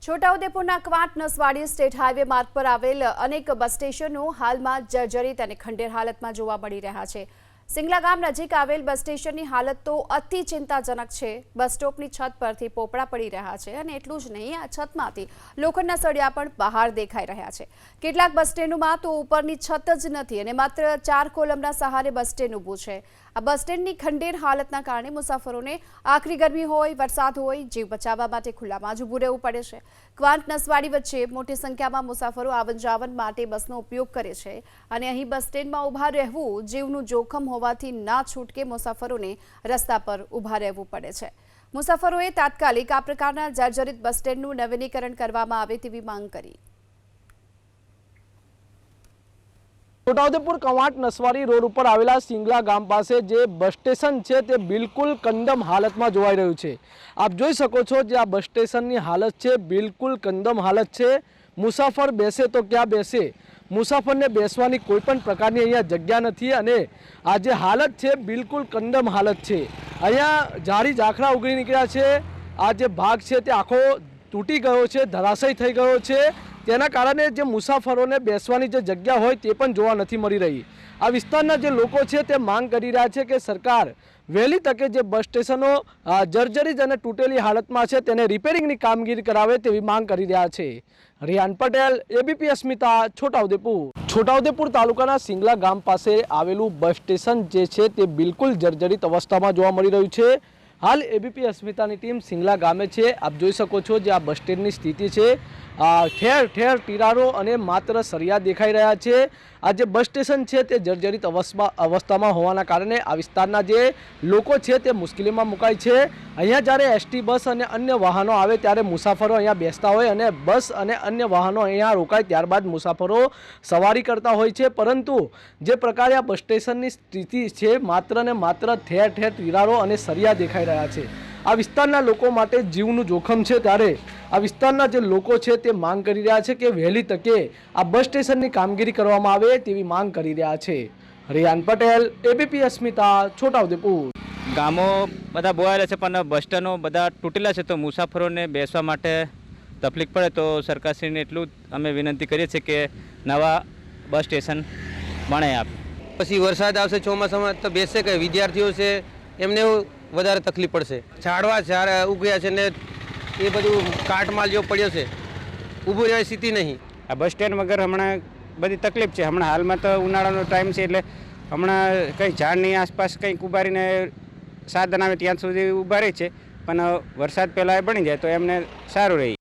છોટાઉદેપુરના Kwant Naswadi state highway માર્ગ પર આવેલ અનેક બસ સ્ટેશનો હાલમાં જર્જરિત અને ખંડેર હાલતમાં જોવા મળી રહ્યા છે। સિંગલા ગામ નજીક આવેલ બસ સ્ટેશનની હાલત તો અતિ ચિંતાજનક છે। બસ સ્ટોપની છત પરથી પોપડા પડી રહ્યા છે અને એટલું જ નહીં, આ છતમાંથી લોખંડના સળિયા પણ બહાર દેખાઈ રહ્યા છે। કેટલાક બસ સ્ટેન્ડોમાં તો ઉપરની છત જ નથી અને માત્ર 4 કોલમના સહારે બસ સ્ટેન્ડ ઊભું છે। આ બસ સ્ટેન્ડની ખંડેર હાલતના કારણે મુસાફરોને આખરી ગરમી હોય, વરસાદ હોય, જીવ બચાવવા માટે ખુલ્લામાં જ ઊભું રહેવું પડે છે। ક્વાંટ નસવાડી વચ્ચે મોટી સંખ્યામાં મુસાફરો આવન જાવન માટે બસનો ઉપયોગ કરે છે અને અહીં બસ સ્ટેન્ડમાં ઊભા રહેવું જીવનું જોખમ હોવાથી ના છૂટકે મુસાફરોને રસ્તા પર ઊભા રહેવું પડે છે। મુસાફરોએ તાત્કાલિક આ પ્રકારના જર્જરિત બસ સ્ટેન્ડનું નવીનીકરણ કરવામાં આવે તેવી માંગ કરી। છોટાઉદેપુર કવાંટ નસવાડી રોડ ઉપર આવેલા સિંગલા ગામ પાસે જે બસ સ્ટેશન છે તે બિલકુલ કંદમ હાલતમાં જોવાઈ રહ્યું છે। આપ જોઈ શકો છો જે આ બસ સ્ટેશનની હાલત છે બિલકુલ કંદમ હાલત છે। મુસાફર બેસે તો ક્યાં બેસે, મુસાફરને બેસવાની કોઈ પણ પ્રકારની અહીંયા જગ્યા નથી અને આ જે હાલત છે બિલકુલ કંદમ હાલત છે। અહીંયા ઝાડી ઝાખરા ઉગડી નીકળ્યા છે। આ જે ભાગ છે તે આખો તૂટી ગયો છે, ધરાશયી થઈ ગયો છે। તેના કારણે જે મુસાફરોને બેસવાની જે જગ્યા હોય તે પણ જોવા નથી મળી રહી। આ વિસ્તારના જે લોકો છે તે માંગ કરી રહ્યા છે કે સરકાર વહેલી તકે જે બસ સ્ટેશનો જર્જરિત અને તૂટેલી હાલતમાં છે તેને રિપેરિંગની કામગીરી કરાવે તેવી માંગ કરી રહ્યા છે। રિયાન પટેલ, એબીપી અસ્મિતા, છોટાઉદેપુર। છોટાઉદેપુર તાલુકાના સિંગલા ગામ પાસે આવેલું બસ સ્ટેશન જે છે તે બિલકુલ જર્જરિત અવસ્થામાં જોવા મળી રહ્યું છે। હાલ એબીપી અસ્મિતાની ટીમ સિંગલા ગામે છે। આપ જોઈ શકો છો જે આ બસ સ્ટેન્ડની સ્થિતિ છે, ઠેર ઠેર તિરાડો અને માત્ર સળિયા દેખાઈ રહ્યા છે। આ જે બસ સ્ટેશન છે તે જર્જરિત અવસ્થામાં હોવાના કારણે આ વિસ્તારના જે લોકો છે તે મુશ્કેલીમાં મુકાય છે। અહીંયા જ્યારે એસટી બસ અને અન્ય વાહનો આવે ત્યારે મુસાફરો અહીંયા બેસતા હોય અને બસ અને અન્ય વાહનો અહીંયા રોકાય ત્યારબાદ મુસાફરો સવારી કરતા હોય છે, પરંતુ જે પ્રકારે આ બસ સ્ટેશનની સ્થિતિ છે માત્ર ને માત્ર ઠેર ઠેર તિરાડો અને સળિયા દેખાઈ રહ્યા છે। આ વિસ્તારના લોકો માટે જીવનું જોખમ છે, ત્યારે આ વિસ્તારના જે લોકો છે તે માંગ કરી રહ્યા છે કે વહેલી તકે આ બસ સ્ટેશનની કામગીરી કરવામાં આવે તેવી માંગ કરી રહ્યા છે। રિયાન પટેલ, એબીપી અસ્મિતા, છોટાઉદેપુર। ગામો બધા બોવાયેલા છે પણ બસ સ્ટેન્ડો બધા તૂટેલા છે, તો મુસાફરોને બેસવા માટે તકલીફ પડે તો સરકારશ્રીને એટલું જ અમે વિનંતી કરીએ છીએ કે નવા બસ સ્ટેશન બનાવી આપે। પછી વરસાદ આવશે ચોમાસામાં તો બેસે કે વિદ્યાર્થીઓ છે એમને વધારે તકલીફ પડશે। ઝાડવા ઉગ્યા છે ને એ બધું કાટમાલ જેવો પડ્યો છે, ઊભું રહેવાની સ્થિતિ નહીં। આ બસ સ્ટેન્ડ વગર હમણાં બધી તકલીફ છે। હમણાં હાલમાં તો ઉનાળાનો ટાઈમ છે એટલે હમણાં કંઈ ઝાડની આસપાસ કંઈક ઊભા રહીને સાધન આવે ત્યાં સુધી ઊભા રહે છે, પણ વરસાદ પહેલાં બની જાય તો એમને સારું રહે।